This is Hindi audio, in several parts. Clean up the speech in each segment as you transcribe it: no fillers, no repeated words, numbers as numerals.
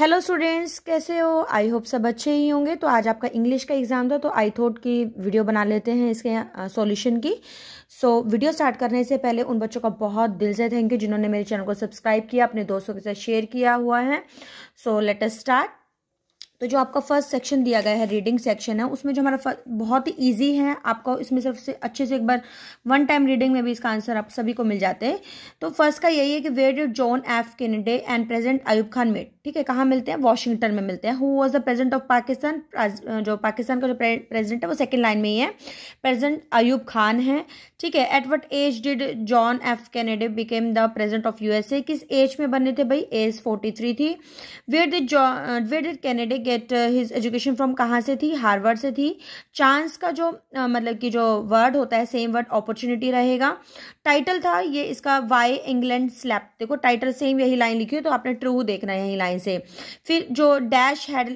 हेलो स्टूडेंट्स, कैसे हो? आई होप सब अच्छे ही होंगे। तो आज आपका इंग्लिश का एग्जाम था, तो आई थॉट की वीडियो बना लेते हैं इसके सॉल्यूशन की। वीडियो स्टार्ट करने से पहले उन बच्चों का बहुत दिल से थैंक यू जिन्होंने मेरे चैनल को सब्सक्राइब किया, अपने दोस्तों के साथ शेयर किया हुआ है। Let us start. तो जो आपका फर्स्ट सेक्शन दिया गया है, रीडिंग सेक्शन है, उसमें जो हमारा बहुत ही इजी है। आपको इसमें सबसे अच्छे से एक बार वन टाइम रीडिंग में भी इसका आंसर आप सभी को मिल जाते हैं। तो फर्स्ट का यही है कि where did John F Kennedy and president Ayub Khan met. ठीक है, कहाँ मिलते हैं? वॉशिंगटन में मिलते हैं। Who was the president of Pakistan? जो पाकिस्तान का जो प्रेसिडेंट है वो सेकेंड लाइन में ही है, प्रेसिडेंट अयूब खान है। ठीक है, at what age did John F Kennedy became the president of USA? किस एज में बने थे भाई? एज 43 थी। Where did Kennedy get his education from? कहाँ से थी? हार्वर्ड से थी। चांस का जो मतलब कि जो वर्ड होता है, सेम वर्ड अपॉर्चुनिटी रहेगा। टाइटल था ये इसका, वाई इंग्लैंड स्लैप। देखो टाइटल सेम यही लाइन लिखी है, तो आपने ट्रू देखना है यही लाइन से। फिर जो dash had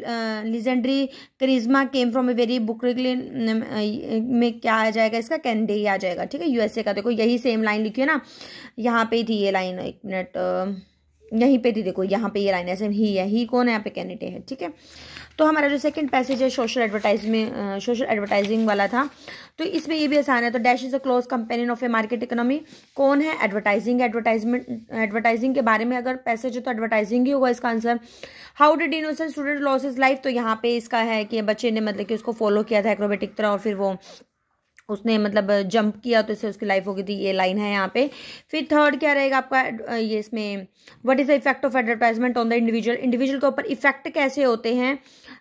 legendary Karishma came from a very बुकरिकलिन में क्या आ जाएगा इसका? कैनेडी ही आ जाएगा। ठीक है, यूएसए का। देखो यही सेम लाइन लिखी है ना, यहाँ पे थी ये लाइन। एक मिनट, यहीं पे थी, देखो यहाँ पे ये लाइन ऐसे ही है। ही कौन है यहाँ पे? कैनेडी है। ठीक है, तो हमारा जो सेकंड पैसेज है सोशल एडवर्टाइजिंग वाला था, तो इसमें ये भी आसान है। तो dash is a close companion of A market economy. कौन है? एडवर्टाइजिंग। एडवर्टाइजिंग के बारे में अगर पैसेज है तो एडवर्टाइजिंग ही होगा इसका answer. How did innocent student loss his life? तो यहाँ पे इसका है कि बच्चे ने मतलब कि उसको फॉलो किया था एक्रोबेटिक तरह, और फिर वो उसने मतलब जंप किया तो इससे उसकी लाइफ हो गई थी। ये लाइन है यहाँ पे। फिर थर्ड क्या रहेगा आपका? ये इसमें what is the effect of advertisement on the individual? Individual के ऊपर इफेक्ट कैसे होते हैं,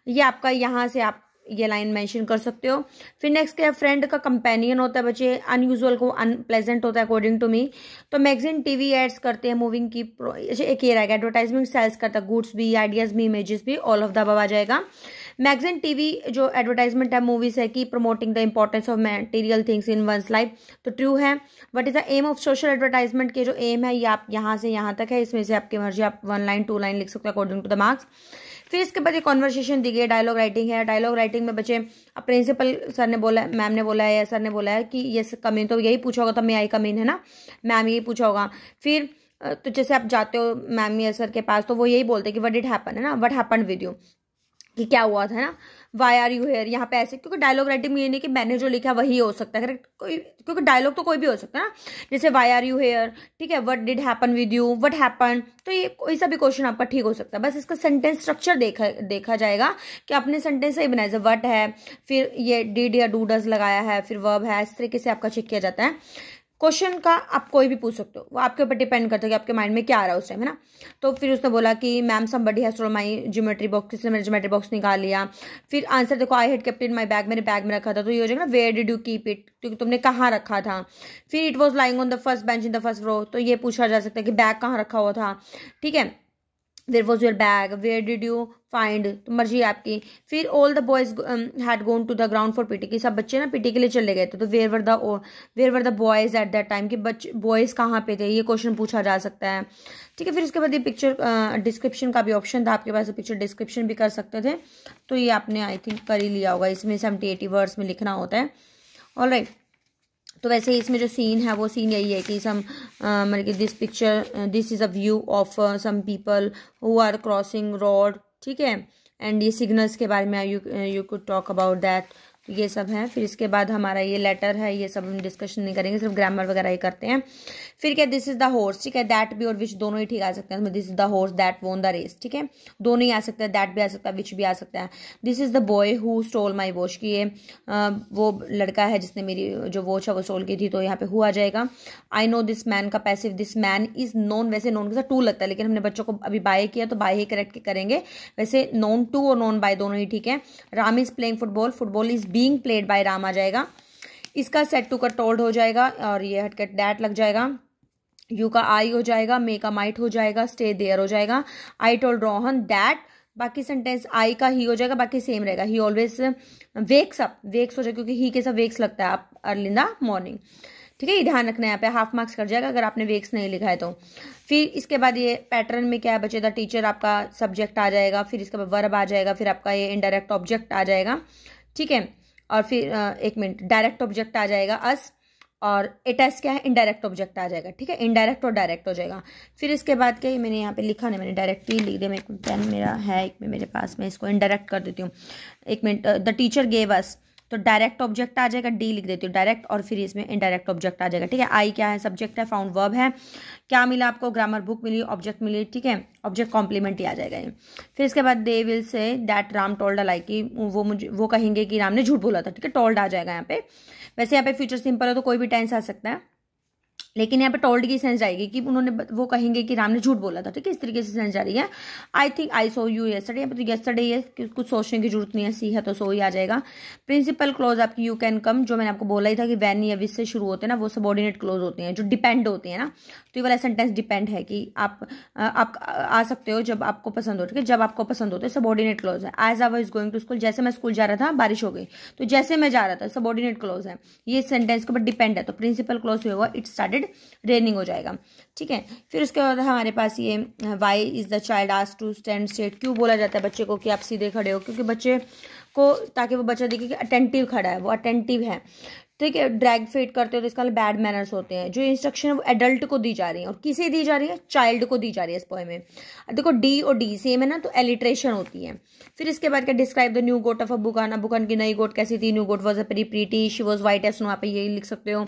ये आपका यहाँ से आप ये लाइन मेंशन कर सकते हो। फिर नेक्स्ट क्या है? फ्रेंड का कंपेनियन होता है बच्चे, अनयूजुअल को अनप्लेजेंट होता है अकॉर्डिंग टू मी। तो मैगजीन टीवी एड्स करते हैं, मूविंग की एक ये रहेगा। एडवर्टाइजमेंट सेल्स करता है, गुड्स भी, आइडियाज भी, इमेजेस भी, ऑल ऑफ द अबव आ जाएगा। मैगजीन टीवी जो एडवर्टाइजमेंट है मूवीज है कि promoting the importance of material things in one's life, तो ट्रू है। What is the aim of social advertisement? के जो एम है ये आप यहाँ से यहाँ तक है, इसमें से आपकी मर्जी, आप 1 लाइन 2 लाइन लिख सकते हो अकॉर्डिंग टू द मार्क्स। फिर इसके बाद ये कॉन्वर्सेशन दी गई, डायलॉग राइटिंग है। डायलॉग राइटिंग में बच्चे प्रिंसिपल सर ने बोला, मैम ने बोला है या सर ने बोला है कि ये कम इन, तो यही पूछा होगा, तो मे आई कम इन है ना, मैम यही पूछा होगा। फिर तो जैसे आप जाते हो मैम या सर के पास, तो वो यही बोलते हैं कि व्हाट डिड हैपन, है ना, व्हाट हैपेंड विद यू, कि क्या हुआ था ना, वाई आर यू हेयर। यहाँ पे ऐसे, क्योंकि डायलॉग राइटिंग में ये नहीं कि मैंने जो लिखा वही हो सकता है, करेक्ट? कोई, क्योंकि डायलॉग तो कोई भी हो सकता है ना, जैसे वाई आर यू हेयर, ठीक है, what did happen with you, what happen, तो ये कोई सा भी क्वेश्चन आपका ठीक हो सकता है। बस इसका सेंटेंस स्ट्रक्चर देखा जाएगा कि आपने सेंटेंस सही बनाया। जैसे व्हाट है, फिर ये डिड या डू डज लगाया है, फिर वर्ब है, इस तरीके से आपका चेक किया जाता है। क्वेश्चन का आप कोई भी पूछ सकते हो, वो आपके ऊपर डिपेंड करता है कि आपके माइंड में क्या आ रहा है उस टाइम, है ना। तो फिर उसने बोला कि ma'am somebody has stolen my geometry box, किसने मेरा ज्योमेट्री बॉक्स निकाल लिया। फिर आंसर देखो, I had kept in my bag, मेरे बैग में रखा था, तो ये हो जाएगा ना where did you keep it, क्योंकि तुमने कहाँ रखा था। फिर it was lying on the first bench in the first row, तो ये पूछा जा सकता है कि बैग कहाँ रखा हुआ था। ठीक है, where was your bag, where did you find, तो मर्जी है आपकी। फिर all the boys had gone to the ground for PT, की सब बच्चे ना पीटी के लिए चले गए थे, तो where were the boys at that time, कि बच्चे बॉयज कहाँ पे थे, ये क्वेश्चन पूछा जा सकता है। ठीक है, फिर इसके बाद ये पिक्चर डिस्क्रिप्शन का भी ऑप्शन था आपके पास, पिक्चर डिस्क्रिप्शन भी कर सकते थे, तो ये आपने आई थिंक कर ही लिया होगा। इसमें 70-80 वर्ड्स में लिखना होता है। ऑलराइट, तो वैसे ही इसमें जो सीन है वो सीन यही है कि मतलब कि this picture, this is a view of some people who are crossing road. ठीक है, एंड ये सिग्नल्स के बारे में you could talk about that, तो ये सब है। फिर इसके बाद हमारा ये लेटर है, ये सब हम डिस्कशन नहीं करेंगे, सिर्फ ग्रामर वगैरह ही करते हैं। फिर क्या, दिस इज द हॉर्स, ठीक है, दैट भी और विच दोनों ही ठीक आ सकते हैं। This is the horse that won the race, ठीक है, दोनों ही आ सकता है, दैट भी आ सकता है, विच भी आ सकता है। This is the boy who stole my watch, की ये वो लड़का है जिसने मेरी जो वॉच है वो स्टोल की थी, तो यहाँ पे हु आ जाएगा। आई नो दिस मैन का passive, this man is known, वैसे नोन के साथ टू लगता है, लेकिन हमने बच्चों को अभी बाय किया तो बाय ही करेक्ट करेंगे। वैसे नोन टू और नोन बाय दोनों ही ठीक है। Ram is playing football, football is being played by Ram आ जाएगा। इसका सेट टू का टोल्ड हो जाएगा, और ये हटकट दैट लग जाएगा। यू का आई हो जाएगा, मे का माइट हो जाएगा, स्टे देयर हो जाएगा। आई टोल्ड रोहन दैट, बाकी सेंटेंस आई का ही हो जाएगा, बाकी सेम रहेगा। He always wakes up, wakes हो जाएगा क्योंकि ही के साथ वेक्स लगता है आप अर्ली इन द मॉर्निंग। ठीक है, ये ध्यान रखना है, यहाँ पे हाफ मार्क्स कर जाएगा अगर आपने वेक्स नहीं लिखा है तो। फिर इसके बाद ये पैटर्न में क्या है बचे, द टीचर आपका सब्जेक्ट आ जाएगा, फिर इसके बाद वर्ब आ जाएगा, फिर आपका ये इनडायरेक्ट ऑब्जेक्ट आ जाएगा। ठीक है, और फिर एक मिनट, डायरेक्ट ऑब्जेक्ट आ जाएगा अस, और एटस क्या है, इनडायरेक्ट ऑब्जेक्ट आ जाएगा, ठीक है, इनडायरेक्ट और डायरेक्ट हो जाएगा। फिर इसके बाद क्या, मैंने यहाँ पे लिखा नहीं, मैंने डायरेक्ट ही लिख दिया, मेरे पेन मेरा है एक में मेरे पास, मैं इसको इनडायरेक्ट कर देती हूँ। एक minute, the teacher gave us, तो डायरेक्ट ऑब्जेक्ट आ जाएगा, डी लिख देती हूँ डायरेक्ट, और फिर इसमें इनडायरेक्ट ऑब्जेक्ट आ जाएगा, ठीक है। आई क्या है, सब्जेक्ट है, फाउंड वर्ब है, क्या मिला आपको, ग्रामर बुक मिली, ऑब्जेक्ट मिली, ठीक है, ऑब्जेक्ट कॉम्प्लीमेंट ही आ जाएगा ये। फिर इसके बाद they will say that Ram told a lie, कि वो कहेंगे कि राम ने झूठ बोला था, ठीक है, टोल्ड आ जाएगा यहाँ पे। वैसे यहाँ पे फ्यूचर सिंपल है तो कोई भी टेंस आ सकता है, लेकिन यहाँ पे टोल्ड की सेंस जाएगी कि वो कहेंगे कि राम ने झूठ बोला था, ठीक है, इस तरीके से सेंस जा रही है। I think I so you yesterday, यहाँ पे तो येस्टरडे है, कुछ सोचने की जरूरत नहीं है, सी है तो सो ही आ जाएगा। प्रिंसिपल क्लोज आपकी यू कैन कम, जो मैंने आपको बोला ही था कि वैन या विच से शुरू होते हैं ना, वो सबऑर्डिनेट क्लोज होते हैं, जो डिपेंड होते हैं ना, तो ये वाला सेंटेंस डिपेंड है कि आप आ सकते हो जब आपको पसंद हो, ठीक है, जब आपको पसंद होते हैं, सबऑर्डिनेट क्लोज है। As I was going to school, जैसे मैं स्कूल जा रहा था बारिश हो गई, तो जैसे मैं जा रहा था, सबऑर्डिनेट क्लोज है, ये सेंटेंस के ऊपर डिपेंड है, तो प्रिंसिपल क्लोज होगा, इट स्टार्टेड रेनिंग हो जाएगा, ठीक है। फिर उसके बाद हमारे पास ये why is the child asked to stand straight, क्यों बोला जाता है बच्चे को कि आप सीधे खड़े हो, क्योंकि बच्चे को, ताकि वो बच्चा देखे कि अटेंटिव खड़ा है, वो अटेंटिव है, ठीक है। ड्रैग फेट करते हो तो इसका बैड मैनर्स होते हैं। जो इंस्ट्रक्शन है वो एडल्ट को दी जा रही है, और किसे दी जा रही है, चाइल्ड को दी जा रही है इस पोएम में। देखो डी और डी सेम है ना, तो एलिट्रेशन होती है। फिर इसके बाद क्या, describe the new goat of Abukhan, Abukhan की नई गोट कैसी थी, new goat was a very pretty, she was white as snow, आप यही लिख सकते हो,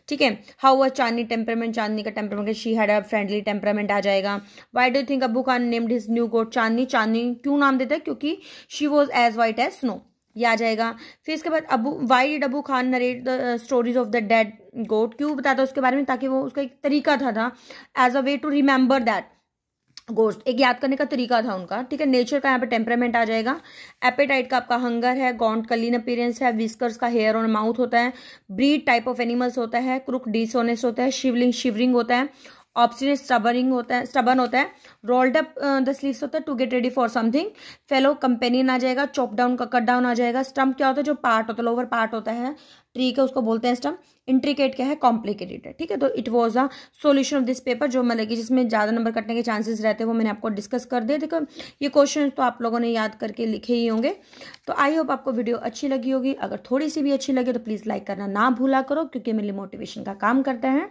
ठीक है। How was Chandni temperament, Chandni का temperament, she had a friendly temperament आ जाएगा। Why do you think Abukhan named his new goat Chandni, Chandni क्यों नाम देता है, क्योंकि she was as white as snow, ये आ जाएगा। फिर इसके बाद why did Abu Khan narrate the stories of the dead goat, क्यों बताता उसके बारे में, ताकि वो उसका एक तरीका था as a way to remember that ghost, एक याद करने का तरीका था उनका, ठीक है। नेचर का यहाँ पे टेम्परामेंट आ जाएगा। एपेटाइट का आपका हंगर है, गॉन्ट कलीन अपीयरेंस है, विस्कर्स का हेयर और माउथ होता है, ब्रीड टाइप ऑफ एनिमल्स होता है, क्रुक डिसऑनेस्ट होता है, शिवरिंग होता है, ऑब्स्टिनेट स्टबर्न होता है, रोल्ड अप द स्लीव्स होता है, to get ready for something, fellow companion आ जाएगा, चॉप डाउन का कट डाउन आ जाएगा, स्टम्प क्या होता है, जो पार्ट होता है, लोअर पार्ट होता है ट्री का, उसको बोलते हैं स्टम्प। इंट्रिकेट क्या है, कॉम्प्लिकेटेड है, ठीक है। तो it was a solution of this paper, जो मतलब कि जिसमें ज्यादा नंबर कटने के चांसेस रहते हैं वो मैंने आपको डिस्कस कर दिया। देखो ये क्वेश्चन तो आप लोगों ने याद करके लिखे ही होंगे। तो आई होप आपको वीडियो अच्छी लगी होगी। अगर थोड़ी सी भी अच्छी लगे तो प्लीज लाइक करना ना भूला करो, क्योंकि मेरे लिए मोटिवेशन का काम करता है,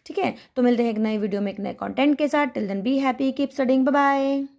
ठीक है। तो मिलते हैं एक नई वीडियो में एक नए कंटेंट के साथ। Till then be happy, keep studying, bye bye.